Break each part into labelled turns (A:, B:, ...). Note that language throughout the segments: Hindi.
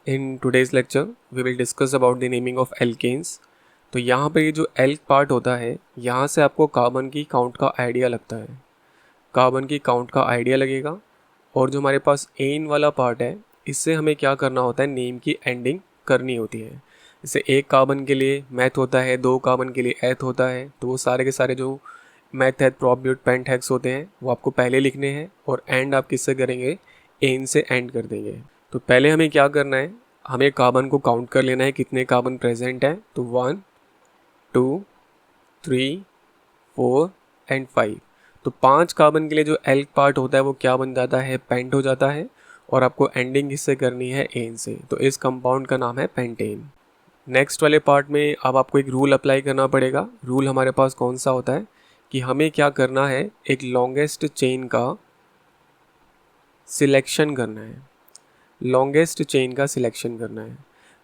A: In today's lecture, we will discuss about the naming of alkanes. तो यहाँ पे ये जो एल्क पार्ट होता है, यहाँ से आपको कार्बन की काउंट का आइडिया लगता है। कार्बन की काउंट का आइडिया लगेगा और जो हमारे पास एन वाला पार्ट है, इससे हमें क्या करना होता है, नेम की एंडिंग करनी होती है। जैसे एक कार्बन के लिए मैथ होता है, दो कार्बन के लिए एथ होता है, तो वो सारे के सारे जो मैथ एथ प्रोप पेंट हेक्स होते हैं वो आपको पहले लिखने हैं और एंड आप किससे करेंगे, एन से एंड कर देंगे। तो पहले हमें क्या करना है, हमें कार्बन को काउंट कर लेना है कितने कार्बन प्रेजेंट हैं। तो 1 2 3 4 एंड 5। तो 5 कार्बन के लिए जो एल्क पार्ट होता है वो क्या बन जाता है, पेंट हो जाता है। और आपको एंडिंग किससे करनी है, एन से। तो इस कंपाउंड का नाम है पेंटेन। नेक्स्ट वाले पार्ट में अब आपको एक रूल अप्लाई करना पड़ेगा। रूल हमारे पास कौन सा होता है कि हमें क्या करना है, एक लॉन्गेस्ट चेन का सिलेक्शन करना है। लॉन्गेस्ट चेन का सिलेक्शन करना है।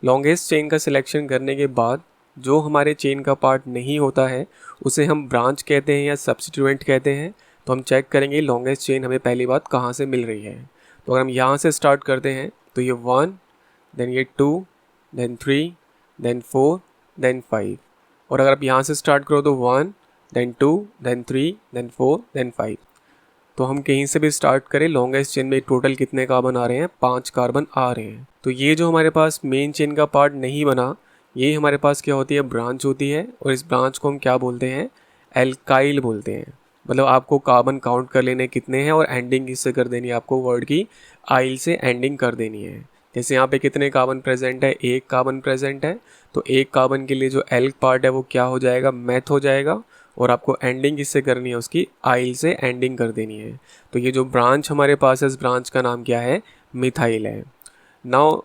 A: लॉन्गेस्ट चेन का सिलेक्शन करने के बाद जो हमारे चेन का पार्ट नहीं होता है उसे हम ब्रांच कहते हैं या सब्स्टिट्यूएंट कहते हैं। तो हम चेक करेंगे लॉन्गेस्ट चेन हमें पहली बात कहाँ से मिल रही है। तो अगर हम यहाँ से स्टार्ट करते हैं तो ये 1, देन ये 2, देन 3, देन 4, देन 5। और अगर आप यहाँ से स्टार्ट करो तो 1, देन 2, देन 3, देन 4, देन 5। तो हम कहीं से भी स्टार्ट करें, लॉन्गेस्ट चेन में टोटल कितने कार्बन आ रहे हैं, 5 कार्बन आ रहे हैं। तो ये जो हमारे पास मेन चेन का पार्ट नहीं बना, ये हमारे पास क्या होती है, ब्रांच होती है। और इस ब्रांच को हम क्या बोलते हैं, एल्काइल बोलते हैं। मतलब आपको कार्बन काउंट कर लेने कितने हैं और एंडिंग किससे कर देनी है, आपको वर्ड की आइल से एंडिंग कर देनी है। जैसे यहाँ पे कितने कार्बन प्रेजेंट है, एक कार्बन प्रेजेंट है। तो एक कार्बन के लिए जो एल्क पार्ट है वो क्या हो जाएगा, मेथ हो जाएगा। और आपको एंडिंग किससे करनी है, उसकी आइल से एंडिंग कर देनी है। तो ये जो ब्रांच हमारे पास है, इस ब्रांच का नाम क्या है, मिथाइल है। नाउ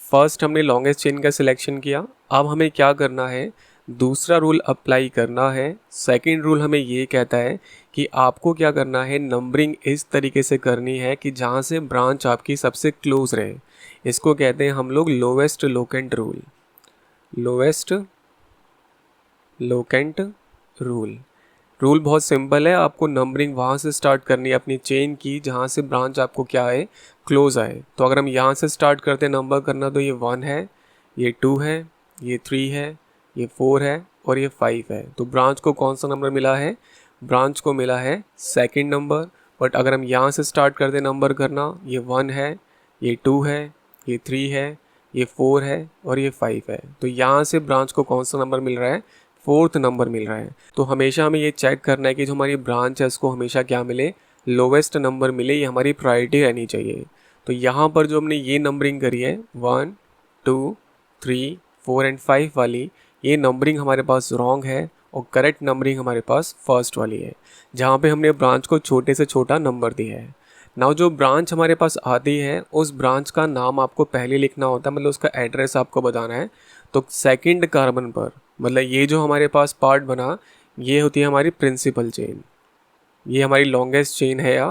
A: फर्स्ट हमने लॉन्गेस्ट चेन का सिलेक्शन किया। अब हमें क्या करना है, दूसरा रूल अप्लाई करना है। सेकंड रूल हमें ये कहता है कि आपको क्या करना है, नंबरिंग इस तरीके से करनी है कि जहाँ से ब्रांच आपकी सबसे क्लोज रहे। इसको कहते हैं हम लोग lowest locant rule. Lowest locant rule. Rule बहुत सिंपल है, आपको नंबरिंग वहाँ से स्टार्ट करनी है अपनी चेन की जहाँ से ब्रांच आपको क्या है, क्लोज आए। तो अगर हम यहाँ से स्टार्ट करते हैं नंबर करना, तो ये 1 है, ये 2 है, ये 3 है, ये 4 है और ये 5 है। तो ब्रांच को कौन सा नंबर मिला है, ब्रांच को मिला है सेकंड नंबर। बट अगर हम यहाँ से स्टार्ट करते हैं नंबर करना, ये 1 है, ये 2 है, ये 3 है, ये 4 है और ये 5 है। तो यहाँ से ब्रांच को कौन सा नंबर मिल रहा है, फोर्थ नंबर मिल रहा है। तो हमेशा हमें ये चेक करना है कि जो हमारी ब्रांच है उसको हमेशा क्या मिले, लोवेस्ट नंबर मिले। ये हमारी प्रायोरिटी रहनी चाहिए। तो यहाँ पर जो हमने ये नंबरिंग करी है 1 2 3 4 एंड 5 वाली, ये नंबरिंग हमारे पास रॉन्ग है और करेक्ट नंबरिंग हमारे पास फर्स्ट वाली है, जहाँ पे हमने ब्रांच को छोटे से छोटा नंबर दिया है। नाउ जो ब्रांच हमारे पास आती है उस ब्रांच का नाम आपको पहले लिखना होता है, मतलब उसका एड्रेस आपको बताना है। तो सेकंड कार्बन पर, मतलब ये जो हमारे पास पार्ट बना, ये होती है हमारी प्रिंसिपल चेन। ये हमारी लॉन्गेस्ट चेन है या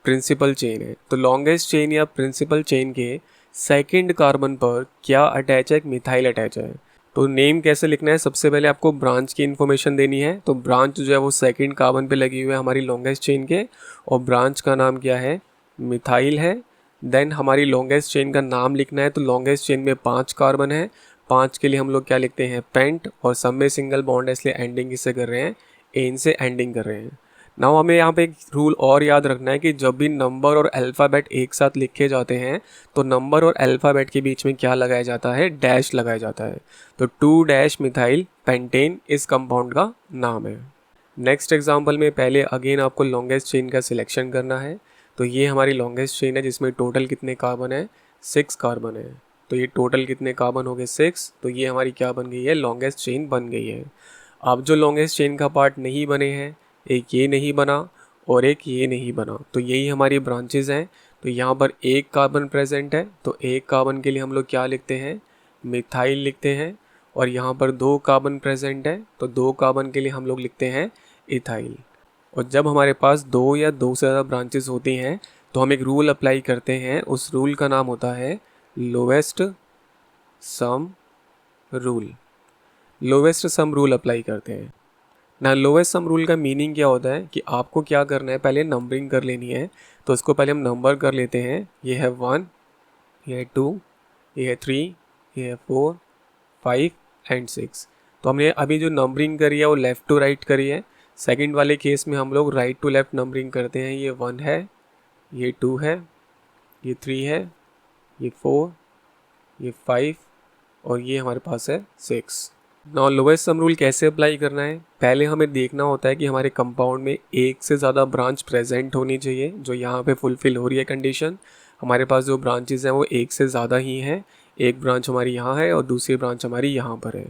A: प्रिंसिपल चेन है। तो लॉन्गेस्ट चेन या प्रिंसिपल चेन के सेकंड कार्बन पर क्या अटैच है, एक मिथाइल अटैच है। तो नेम कैसे लिखना है, सबसे पहले आपको ब्रांच की इन्फॉर्मेशन देनी है। तो ब्रांच जो है वो सेकंड कार्बन पे लगी हुई है हमारी लॉन्गेस्ट चेन के, और ब्रांच का नाम क्या है, मिथाइल है। देन हमारी लॉन्गेस्ट चेन का नाम लिखना है। तो लॉन्गेस्ट चेन में 5 कार्बन है, 5 के लिए हम लोग क्या लिखते हैं, पेंट। और सब में सिंगल बॉन्ड है, इसलिए एंडिंग किससे कर रहे हैं, एन से एंडिंग कर रहे हैं। नाउ हमें यहाँ पे एक रूल और याद रखना है कि जब भी नंबर और अल्फ़ाबेट एक साथ लिखे जाते हैं तो नंबर और अल्फ़ाबेट के बीच में क्या लगाया जाता है, डैश लगाया जाता है। तो 2 डैश मिथाइल पेंटेन इस कंपाउंड का नाम है। नेक्स्ट एग्जांपल में पहले अगेन आपको लॉन्गेस्ट चेन का सिलेक्शन करना है। तो ये हमारी लॉन्गेस्ट चेन है जिसमें टोटल कितने कार्बन है, 6 कार्बन है। तो ये टोटल कितने कार्बन हो गए, 6। तो ये हमारी क्या बन गई है, लॉन्गेस्ट चेन बन गई है। अब जो लॉन्गेस्ट चेन का पार्ट नहीं बने हैं, एक ये नहीं बना और एक ये नहीं बना, तो यही हमारी ब्रांचेज हैं। तो यहाँ पर एक कार्बन प्रेजेंट है, तो एक कार्बन के लिए हम लोग क्या लिखते हैं, मिथाइल लिखते हैं। और यहाँ पर 2 कार्बन प्रेजेंट है, तो 2 कार्बन के लिए हम लोग लिखते हैं इथाइल। और जब हमारे पास 2 या 2 से ज़्यादा ब्रांचेस होती हैं तो हम एक रूल अप्लाई करते हैं। उस रूल का नाम होता है lowest sum rule. Lowest sum rule apply करते हैं ना। लोवेस्ट सम रूल का मीनिंग क्या होता है कि आपको क्या करना है, पहले नंबरिंग कर लेनी है। तो इसको पहले हम नंबर कर लेते हैं। ये है 1, ये है 2, ये है 3, ये है 4, 5 एंड 6। तो हमने अभी जो नंबरिंग करी है वो लेफ़्ट टू राइट करी है। सेकंड वाले केस में हम लोग राइट टू लेफ़्ट नंबरिंग करते हैं। ये 1 है, ये 2 है, ये 3 है, ये 4, ये 5 और ये हमारे पास है 6। नाउ लोएस्ट सम रूल कैसे अप्लाई करना है? पहले हमें देखना होता है कि हमारे कंपाउंड में एक से ज़्यादा ब्रांच प्रेजेंट होनी चाहिए, जो यहाँ पे फुलफिल हो रही है कंडीशन। हमारे पास जो ब्रांचेस हैं वो एक से ज़्यादा ही हैं। एक ब्रांच हमारी यहाँ है और दूसरी ब्रांच हमारी यहाँ पर है।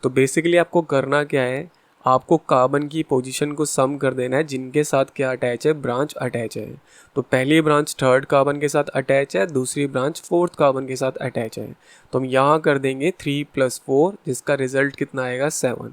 A: तो बेसिकली आपको करना क्या है, आपको कार्बन की पोजीशन को सम कर देना है जिनके साथ क्या अटैच है, ब्रांच अटैच है। तो पहली ब्रांच थर्ड कार्बन के साथ अटैच है, दूसरी ब्रांच फोर्थ कार्बन के साथ अटैच है। तो हम यहाँ कर देंगे 3 + 4, जिसका रिजल्ट कितना आएगा 7।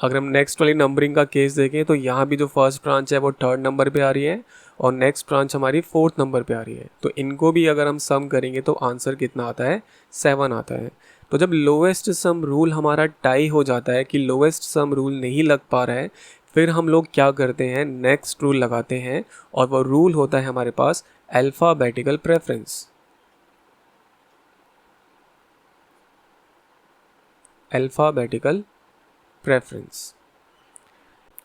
A: अगर हम नेक्स्ट वाली नंबरिंग का केस देखें तो यहाँ भी जो फर्स्ट ब्रांच है वो थर्ड नंबर पे आ रही है और नेक्स्ट ब्रांच हमारी फोर्थ नंबर पे आ रही है। तो इनको भी अगर हम सम करेंगे तो आंसर कितना आता है, 7 आता है। तो जब लोवेस्ट सम रूल हमारा टाई हो जाता है कि लोवेस्ट सम रूल नहीं लग पा रहा है, फिर हम लोग क्या करते हैं, नेक्स्ट रूल लगाते हैं और वो रूल होता है हमारे पास अल्फ़ाबेटिकल प्रेफरेंस। Alphabetical preference.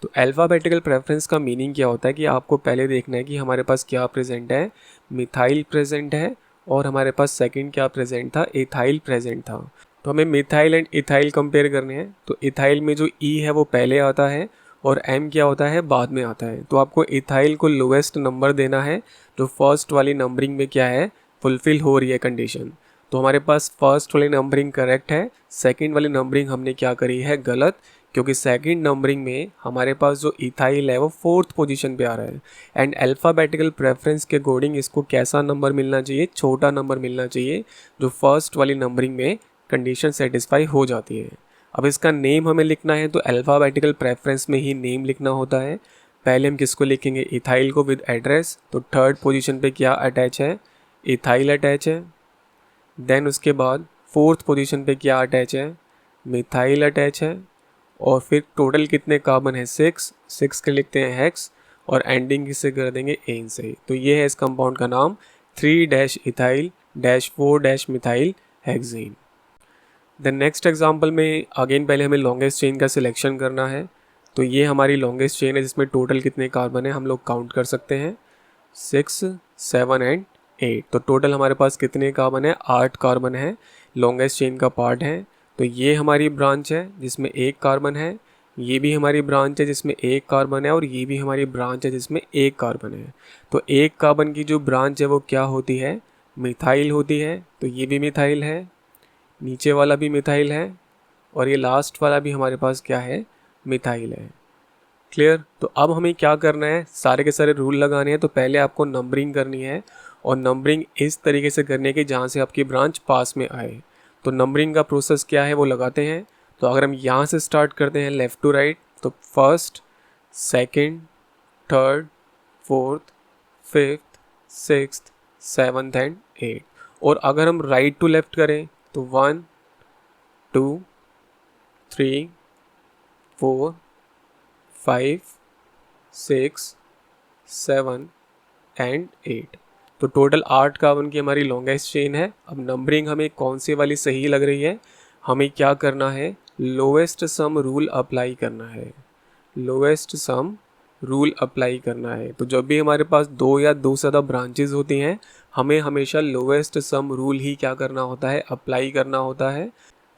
A: तो अल्फ़ाबेटिकल प्रेफरेंस का मीनिंग क्या होता है कि आपको पहले देखना है कि हमारे पास क्या प्रेजेंट है, मिथाइल प्रेजेंट है और हमारे पास सेकंड क्या प्रेजेंट था, इथाइल प्रेजेंट था। तो हमें मिथाइल एंड इथाइल कंपेयर करने हैं। तो इथाइल में जो ई है वो पहले आता है और एम क्या होता है, बाद में आता है। तो आपको इथाइल को लोवेस्ट नंबर देना है जो फर्स्ट वाली नंबरिंग में क्या है, फुलफिल हो रही है कंडीशन। तो हमारे पास फर्स्ट वाली नंबरिंग करेक्ट है, सेकंड वाली नंबरिंग हमने क्या करी है, गलत, क्योंकि सेकंड नंबरिंग में हमारे पास जो इथाइल है वो फोर्थ पोजीशन पे आ रहा है। एंड अल्फ़ाबेटिकल प्रेफरेंस के अकॉर्डिंग इसको कैसा नंबर मिलना चाहिए, छोटा नंबर मिलना चाहिए, जो फर्स्ट वाली नंबरिंग में कंडीशन सेटिस्फाई हो जाती है। अब इसका नेम हमें लिखना है तो अल्फ़ाबेटिकल प्रेफरेंस में ही नेम लिखना होता है। पहले हम किसको लिखेंगे, इथाइल को विद एड्रेस। तो थर्ड पोजीशन पे क्या अटैच है, इथाइल अटैच है। देन उसके बाद फोर्थ पोजीशन पे क्या अटैच है, मिथाइल अटैच है। और फिर टोटल कितने कार्बन है, 6 के लिखते हैं हेक्स और एंडिंग किससे कर देंगे, एन से। तो ये है इस कंपाउंड का नाम 3-इथाइल-4-मिथाइल हेक्सेन। देन नेक्स्ट एग्जांपल में अगेन पहले हमें लॉन्गेस्ट चेन का सिलेक्शन करना है। तो ये हमारी लॉन्गेस्ट चेन है जिसमें टोटल कितने कार्बन है हम लोग काउंट कर सकते हैं, 6, 7 एंड 8। तो टोटल हमारे पास कितने कार्बन है, 8 कार्बन है, लॉन्गेस्ट चेन का पार्ट है। तो ये हमारी ब्रांच है जिसमें एक कार्बन है, ये भी हमारी ब्रांच है जिसमें एक कार्बन है और ये भी हमारी ब्रांच है जिसमें एक कार्बन है। तो एक कार्बन की जो ब्रांच है वो क्या होती है, मिथाइल होती है। तो ये भी मिथाइल है, नीचे वाला भी मिथाइल है और ये लास्ट वाला भी हमारे पास क्या है, मिथाइल है। क्लियर? तो अब हमें क्या करना है, सारे के सारे रूल लगाने हैं। तो पहले आपको नंबरिंग करनी है और नंबरिंग इस तरीके से करनी है कि जहाँ से आपकी ब्रांच पास में आए। तो नंबरिंग का प्रोसेस क्या है वो लगाते हैं। तो अगर हम यहाँ से स्टार्ट करते हैं लेफ़्ट टू राइट, तो first, second, third, fourth, fifth, sixth, seventh and 8। और अगर हम राइट टू लेफ़्ट करें तो 1, 2, 3, 4, 5, 6, 7 एंड 8। तो टोटल 8 कार्बन की हमारी लॉन्गेस्ट चेन है। अब नंबरिंग हमें कौन सी वाली सही लग रही है, हमें क्या करना है, लोवेस्ट सम रूल अप्लाई करना है। लोवेस्ट सम रूल अप्लाई करना है। तो जब भी हमारे पास 2 या 2 से ज़्यादा ब्रांचेज होती हैं, हमें हमेशा लोवेस्ट सम रूल ही क्या करना होता है, अप्लाई करना होता है।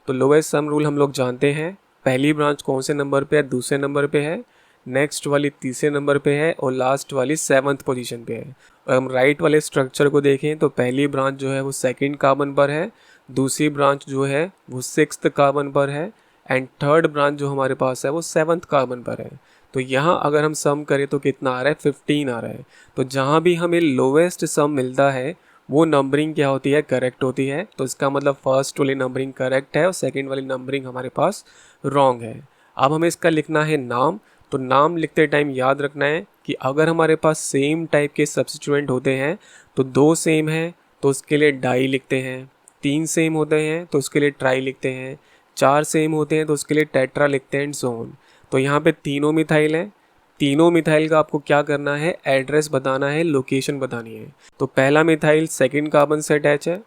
A: तो लोवेस्ट सम रूल हम लोग जानते हैं, पहली ब्रांच कौन से नंबर पे है, दूसरे नंबर पे है, नेक्स्ट वाली तीसरे नंबर पे है और लास्ट वाली 7th पोजीशन पे है। और हम राइट वाले स्ट्रक्चर को देखें तो पहली ब्रांच जो है वो सेकंड कार्बन पर है, दूसरी ब्रांच जो है वो 6th कार्बन पर है एंड थर्ड ब्रांच जो हमारे पास है वो 7th कार्बन पर है। तो यहाँ अगर हम सम करें तो कितना आ रहा है, 15 आ रहा है। तो जहाँ भी हमें लोवेस्ट सम मिलता है वो नंबरिंग क्या होती है, करेक्ट होती है। तो इसका मतलब फर्स्ट वाली नंबरिंग करेक्ट है और सेकंड वाली नंबरिंग हमारे पास रॉन्ग है। अब हमें इसका लिखना है नाम। तो नाम लिखते टाइम याद रखना है कि अगर हमारे पास सेम टाइप के सब्स्टिट्यूएंट होते हैं तो 2 सेम हैं तो उसके लिए डाई लिखते हैं, 3 सेम होते हैं तो उसके लिए ट्राई लिखते हैं, 4 सेम होते हैं तो उसके लिए टेट्रा लिखते हैं एंड सो ऑन। तो यहाँ पे तीनों मिथाइल हैं, तीनों मिथाइल का आपको क्या करना है, एड्रेस बताना है, लोकेशन बतानी है। तो पहला मिथाइल सेकंड कार्बन से अटैच है,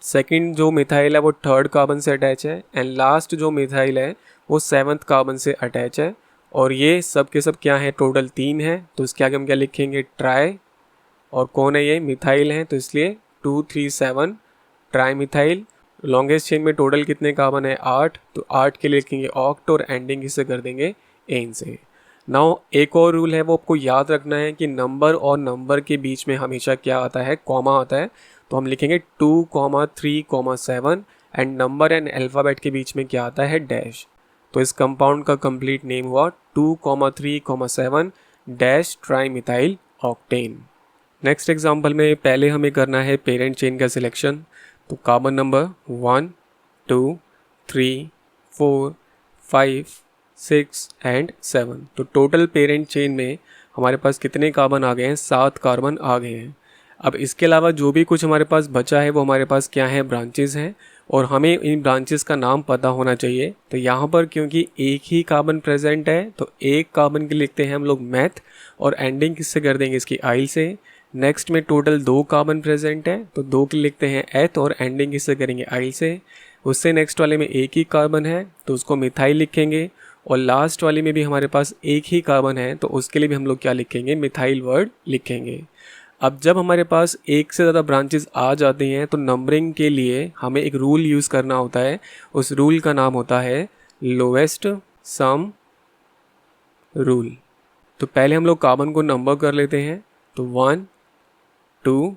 A: सेकंड जो मिथाइल है वो थर्ड कार्बन से अटैच है, एंड लास्ट जो मिथाइल है वो सेवन्थ कार्बन से अटैच है। और ये सब के सब क्या है, टोटल 3 है, तो इसके आगे हम क्या लिखेंगे, ट्राई। और कौन है ये, मिथाइल है, तो इसलिए 2 3 7 ट्राई मिथाइल। लॉन्गेस्ट चेन में टोटल कितने कार्बन है, 8, तो 8 के लिए लिखेंगे ऑक्ट और एंडिंग इसे कर देंगे एन से। नाउ एक और रूल है वो आपको याद रखना है कि नंबर और नंबर के बीच में हमेशा क्या आता है, कॉमा आता है। तो हम लिखेंगे 2, 3, 7 एंड नंबर एंड अल्फ़ाबेट के बीच में क्या आता है, डैश। तो इस कंपाउंड का कंप्लीट नेम हुआ 2, 3, 7 dash tri methyl octane. Next example में पहले हमें करना है पेरेंट चेन का सिलेक्शन। तो कार्बन नंबर 1, 2, 3, 4, 5, 6 एंड 7। तो टोटल पेरेंट चेन में हमारे पास कितने कार्बन आ गए हैं, 7 कार्बन आ गए हैं। अब इसके अलावा जो भी कुछ हमारे पास बचा है वो हमारे पास क्या है, ब्रांचेस हैं, और हमें इन ब्रांचेस का नाम पता होना चाहिए। तो यहाँ पर क्योंकि एक ही कार्बन प्रेजेंट है तो एक कार्बन के लिखते हैं हम लोग मैथ, और एंडिंग किससे कर देंगे, इसकी आइल से। नेक्स्ट में टोटल 2 कार्बन प्रेजेंट है तो 2 के लिखते हैं एथ, और एंडिंग किससे करेंगे, आइल से। उससे नेक्स्ट वाले में एक ही कार्बन है तो उसको मिथाइल लिखेंगे, और लास्ट वाले में भी हमारे पास एक ही कार्बन है तो उसके लिए भी हम लोग क्या लिखेंगे, मिथाइल वर्ड लिखेंगे। अब जब हमारे पास एक से ज़्यादा ब्रांचेस आ जाते हैं तो नंबरिंग के लिए हमें एक रूल यूज़ करना होता है। उस रूल का नाम होता है लोएस्ट सम रूल। तो पहले हम लोग कार्बन को नंबर कर लेते हैं। तो 1, 2,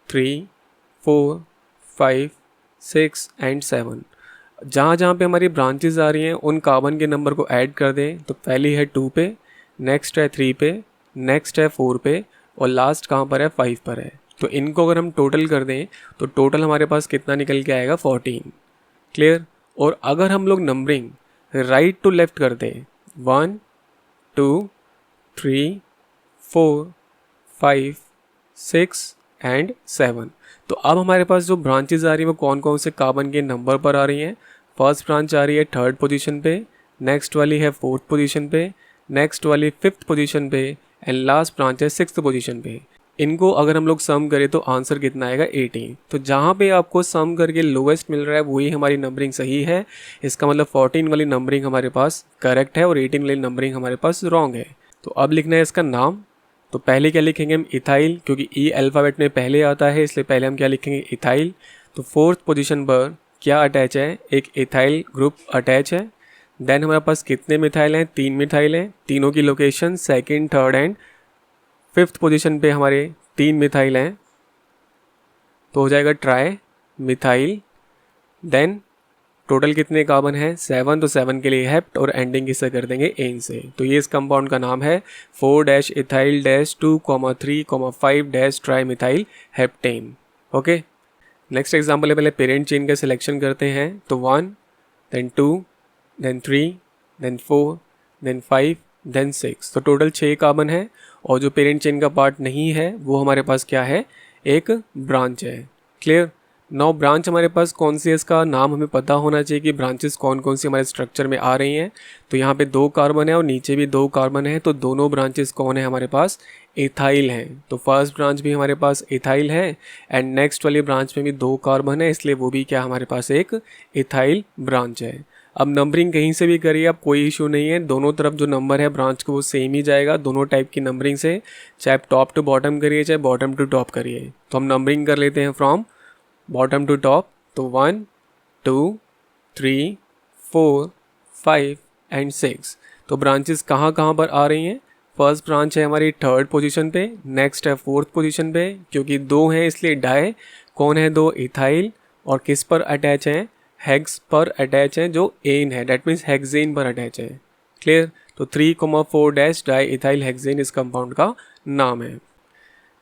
A: 3, 4, 5, 6 एंड 7। जहाँ जहाँ पे हमारी ब्रांचेस आ रही हैं उन कार्बन के नंबर को ऐड कर दें। तो पहली है 2 पे, नेक्स्ट है 3 पे, नेक्स्ट है 4 पे, और लास्ट कहाँ पर है, 5 पर है। तो इनको अगर हम टोटल कर दें तो टोटल हमारे पास कितना निकल के आएगा, 14। क्लियर। और अगर हम लोग नंबरिंग राइट टू लेफ्ट कर दें, 1, 2, 3, 4, 5, 6 एंड 7, तो अब हमारे पास जो ब्रांचेज आ रही है वो कौन कौन से कार्बन के नंबर पर आ रही हैं। फर्स्ट ब्रांच आ रही है 3rd पोजीशन पे, नेक्स्ट वाली है 4th पोजीशन पे, नेक्स्ट वाली 5th पोजीशन पे, एंड लास्ट ब्रांच है 6th पोजीशन पे। इनको अगर हम लोग सम करें तो आंसर कितना आएगा, 18। तो जहाँ पे आपको सम करके लोएस्ट मिल रहा है वही हमारी नंबरिंग सही है। इसका मतलब 14 वाली नंबरिंग हमारे पास करेक्ट है और 18 वाली नंबरिंग हमारे पास रॉन्ग है। तो अब लिखना है इसका नाम। तो पहले क्या लिखेंगे हम, इथाइल, क्योंकि ई अल्फ़ाबेट में पहले आता है इसलिए पहले हम क्या लिखेंगे, इथाइल। तो 4th पोजीशन पर क्या अटैच है, एक इथाइल ग्रुप अटैच है। देन हमारे पास कितने मिथाइल हैं, 3 मिथाइल हैं। तीनों की location 2nd, 3rd and 5th position पे हमारे 3 मिथाइल हैं। तो हो जाएगा ट्राई मिथाइल। देन टोटल कितने कार्बन है, 7, तो 7 के लिए हेप्ट, और एंडिंग किससे कर देंगे, एन से। तो ये इस कंपाउंड का नाम है 4-इथाइल-2,3,5 trimethyl heptane. Okay. Next example है, पहले पेरेंट चेन का सिलेक्शन करते हैं। तो 1, then 2, then 3, then 4, then 5, then 6। तो टोटल 6 कार्बन है, और जो पेरेंट चेन का पार्ट नहीं है वो हमारे पास क्या है, एक ब्रांच है। क्लियर। नाउ ब्रांच हमारे पास कौन सी है, इसका नाम हमें पता होना चाहिए कि ब्रांचेस कौन कौन सी हमारे स्ट्रक्चर में आ रही हैं। तो यहाँ पे 2 कार्बन है और नीचे भी 2 कार्बन है, तो दोनों ब्रांचेस कौन है हमारे पास, इथाइल हैं। तो फर्स्ट ब्रांच भी हमारे पास इथाइल है, एंड नेक्स्ट वाली ब्रांच में भी 2 कार्बन है, इसलिए वो भी क्या हमारे पास एक इथाइल ब्रांच है। अब नंबरिंग कहीं से भी करिए आप, कोई इशू नहीं है, दोनों तरफ जो नंबर है ब्रांच को वो सेम ही जाएगा दोनों टाइप की नंबरिंग से, चाहे आप टॉप टू बॉटम करिए चाहे बॉटम टू टॉप करिए। तो हम नंबरिंग कर लेते हैं फ्रॉम बॉटम टू टॉप। तो 1, 2, 3, 4, 5 एंड 6। तो ब्रांचेस कहाँ कहाँ पर आ रही हैं, फर्स्ट ब्रांच है हमारी 3rd पोजीशन पे, नेक्स्ट है 4th पोजीशन पे, क्योंकि 2 हैं इसलिए डाई। कौन है 2, इथाइल, और किस पर अटैच हैं, हेक्स पर अटैच हैं, जो एन है, डेट मीन्स हेक्सेन पर अटैच है। क्लियर। तो 3,4 डाई इथाइल हेक्सेन इस कंपाउंड का नाम है।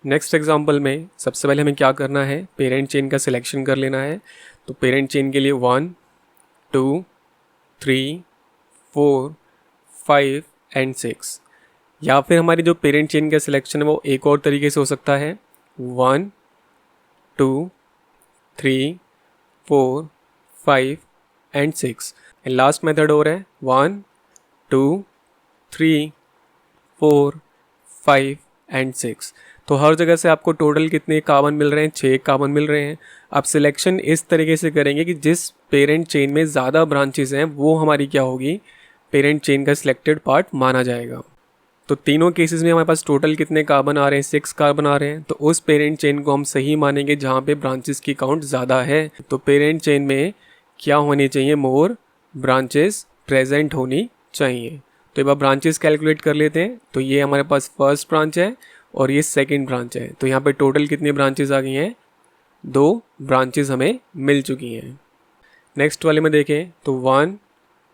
A: नेक्स्ट एग्जांपल में सबसे पहले हमें क्या करना है, पेरेंट चेन का सिलेक्शन कर लेना है। तो पेरेंट चेन के लिए 1, 2, 3, 4, 5 एंड 6। या फिर हमारी जो पेरेंट चेन का सिलेक्शन है वो एक और तरीके से हो सकता है, 1, 2, 3, 4, 5 एंड 6। एंड लास्ट मेथड और है 1, 2, 3, 4, 5 एंड 6। तो हर जगह से आपको टोटल कितने कार्बन मिल रहे हैं, 6 कार्बन मिल रहे हैं। आप सिलेक्शन इस तरीके से करेंगे कि जिस पेरेंट चेन में ज़्यादा ब्रांचेस हैं वो हमारी क्या होगी, पेरेंट चेन का सिलेक्टेड पार्ट माना जाएगा। तो तीनों केसेस में हमारे पास टोटल कितने कार्बन आ रहे हैं, 6 कार्बन आ रहे हैं। तो उस पेरेंट चेन को हम सही मानेंगे जहाँ पे ब्रांचेस की काउंट ज़्यादा है। तो पेरेंट चेन में क्या होनी चाहिए, मोर ब्रांचेस प्रेजेंट होनी चाहिए। तो एक बार ब्रांचेस कैलकुलेट कर लेते हैं। तो ये हमारे पास फर्स्ट ब्रांच है और ये सेकंड ब्रांच है। तो यहाँ पे टोटल कितनी ब्रांचेस आ गई हैं, 2 ब्रांचेस हमें मिल चुकी हैं। नेक्स्ट वाले में देखें तो 1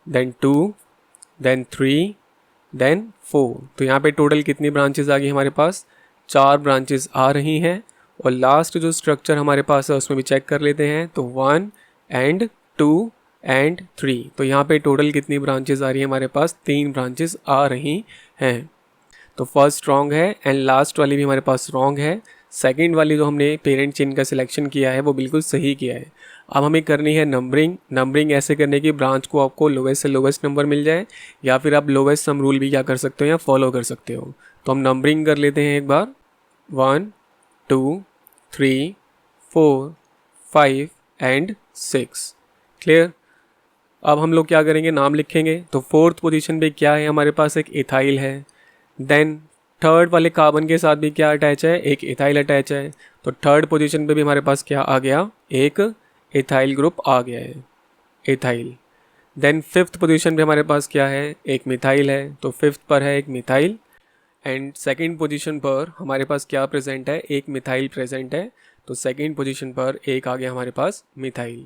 A: देन 2 देन 3 देन 4। तो यहाँ पे टोटल कितनी ब्रांचेस आ गई हमारे पास, 4 ब्रांचेस आ रही हैं। और लास्ट जो स्ट्रक्चर हमारे पास है उसमें भी चेक कर लेते हैं। तो 1 एंड 2 एंड 3। तो यहाँ पे टोटल कितनी ब्रांचेस आ रही है हमारे पास, 3 ब्रांचेस आ रही हैं। तो फर्स्ट रॉन्ग है एंड लास्ट वाली भी हमारे पास रॉन्ग है। सेकंड वाली जो हमने पेरेंट चेन का सिलेक्शन किया है वो बिल्कुल सही किया है। अब हमें करनी है नंबरिंग ऐसे करने की ब्रांच को आपको लोवेस्ट से लोवेस्ट नंबर मिल जाए, या फिर आप लोवेस्ट सम रूल भी क्या कर सकते हो या फॉलो कर सकते हो। तो हम नंबरिंग कर लेते हैं एक बार, 1 2 3 4 5 एंड 6। क्लियर। अब हम लोग क्या करेंगे, नाम लिखेंगे। तो फोर्थ पोजीशन पे क्या है हमारे पास, एक इथाइल है। देन थर्ड वाले कार्बन के साथ भी क्या अटैच है, एक इथाइल अटैच है। तो थर्ड पोजीशन पे भी हमारे पास क्या आ गया, एक इथाइल ग्रुप आ गया है, इथाइल। देन फिफ्थ पोजीशन पे हमारे पास क्या है, एक मिथाइल है। तो फिफ्थ पर है एक मिथाइल। एंड सेकंड पोजीशन पर हमारे पास क्या प्रेजेंट है, एक मिथाइल प्रेजेंट है। तो सेकंड पोजीशन पर एक आ गया हमारे पास मिथाइल।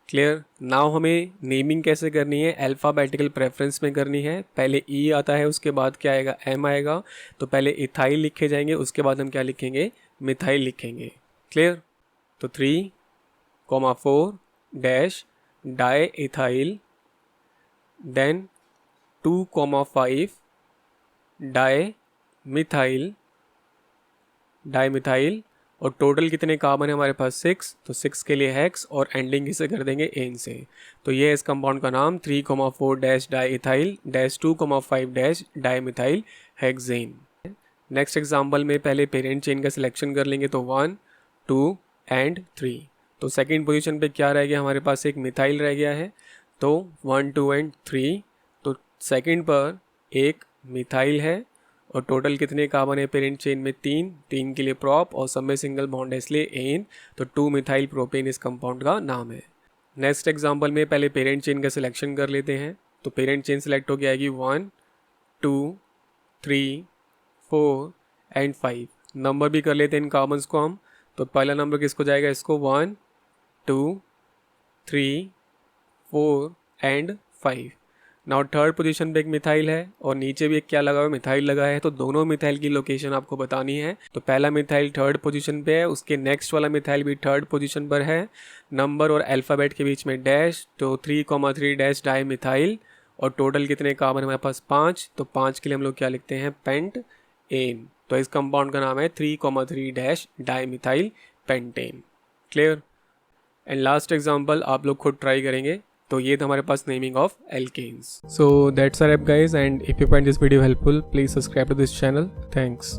A: क्लियर। नाउ हमें नेमिंग कैसे करनी है, अल्फ़ाबेटिकल प्रेफरेंस में करनी है। पहले ई आता है, उसके बाद क्या आएगा, एम आएगा। तो पहले इथाइल लिखे जाएंगे, उसके बाद हम क्या लिखेंगे, मिथाइल लिखेंगे। क्लियर। तो 3,4 dash di ethyl, then 2,5 di methyl, और टोटल कितने कार्बन है हमारे पास, 6। तो 6 के लिए हेक्स और एंडिंग इसे कर देंगे एन से। तो ये इस कंपाउंड का नाम 3,4 dash di ethyl dash 2,5 dash di methyl hexane. Next example में पहले पेरेंट चेन का सिलेक्शन कर लेंगे। तो 1 2 एंड 3। तो सेकेंड पोजीशन पे क्या रह गया हमारे पास, एक मिथाइल रह गया है। तो 1 2 एंड 3। तो सेकेंड पर एक मिथाइल है और टोटल कितने कार्बन है पेरेंट चेन में, 3 के लिए प्रॉप और सब में सिंगल बॉन्ड है इसलिए एन। तो 2 मिथाइल प्रोपेन इस कंपाउंड का नाम है। नेक्स्ट एग्जांपल में पहले पेरेंट चेन का सिलेक्शन कर लेते हैं। तो पेरेंट चेन सिलेक्ट हो गया 1 2 3 4 एंड 5। नंबर भी कर लेते हैं इन कार्बन्स को हम। तो पहला नंबर किसको जाएगा, इसको 1 2 3 4 एंड 5। नाउ थर्ड पोजीशन पे एक मिथाइल है और नीचे भी एक क्या लगा हुआ है, मिथाइल लगा है। तो दोनों मिथाइल की लोकेशन आपको बतानी है। तो पहला मिथाइल थर्ड पोजीशन पे है, उसके नेक्स्ट वाला मिथाइल भी थर्ड पोजीशन पर है। नंबर और अल्फ़ाबेट के बीच में डैश। तो 3,3 डैश डाई मिथाइल और टोटल कितने कार्बन हमारे पास, 5। तो 5 के लिए हम लोग क्या लिखते हैं, पेंट एन। तो इस कंपाउंड का नाम है 3,3 dash dimethyl pentane. Clear. And last example आप लोग खुद ट्राई करेंगे। तो ये था हमारे पास naming of alkanes. So that's a wrap guys, and if you find this video helpful please subscribe to this channel. Thanks.